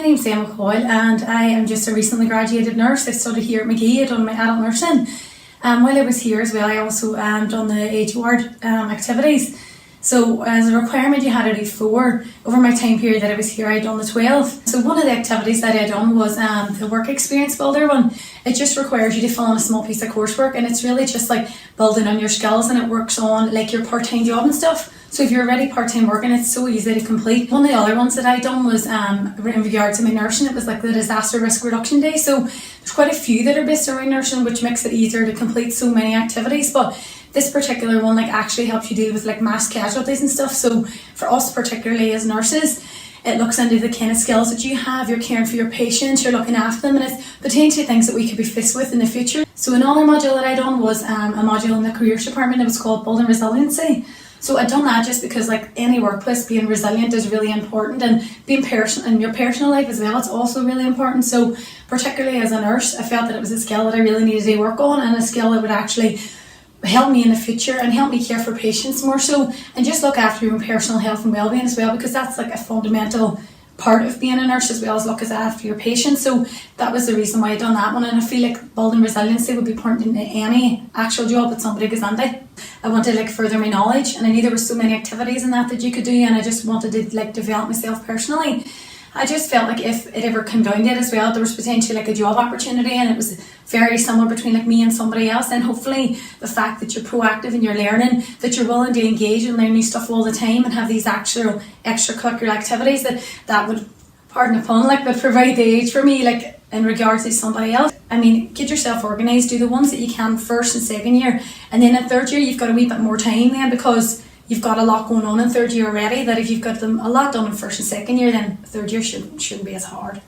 name's Emma Coyle and I am just a recently graduated nurse. I studied here at McGee. I've done my adult nursing. While I was here as well, I also done the age ward activities. So as a requirement you had to do 4. Over my time period that I was here, I'd done the 12. So one of the activities that I done was the work experience builder one. It just requires you to fill in a small piece of coursework, and it's really just like building on your skills, and it works on like your part-time job and stuff. So if you're already part-time working, it's so easy to complete. One of the other ones that I done was in regards to my nursing. It was like the disaster risk reduction day. So there's quite a few that are based around nursing, which makes it easier to complete so many activities. But this particular one like actually helps you deal with like mass casualties and stuff. So for us particularly as nurses, it looks into the kind of skills that you have. You're caring for your patients, you're looking after them, and it's potentially things that we could be faced with in the future. So another module that I done was a module in the careers department. It was called Building Resiliency. So I done that just because like any workplace, being resilient is really important, and being personal in your personal life as well, it's also really important. So particularly as a nurse, I felt that it was a skill that I really needed to work on, and a skill that would actually help me in the future and help me care for patients more so, and just look after your own personal health and well-being as well, because that's like a fundamental part of being a nurse as well, as look after your patients. So that was the reason why I done that one, and I feel like building resiliency would be important in any actual job that somebody goes into. I wanted to like further my knowledge, and I knew there were so many activities in that you could do, and I just wanted to like develop myself personally. I just felt like if it ever came down to it as well, there was potentially like a job opportunity, and it was very similar between like me and somebody else. And hopefully the fact that you're proactive and you're learning, that you're willing to engage and learn new stuff all the time and have these actual extracurricular activities, that would, pardon the pun, like would provide the age for me like in regards to somebody else. I mean, get yourself organised, do the ones that you can first and second year, and then in third year you've got a wee bit more time then, because you've got a lot going on in third year already, that if you've got them a lot done in first and second year, then third year shouldn't be as hard.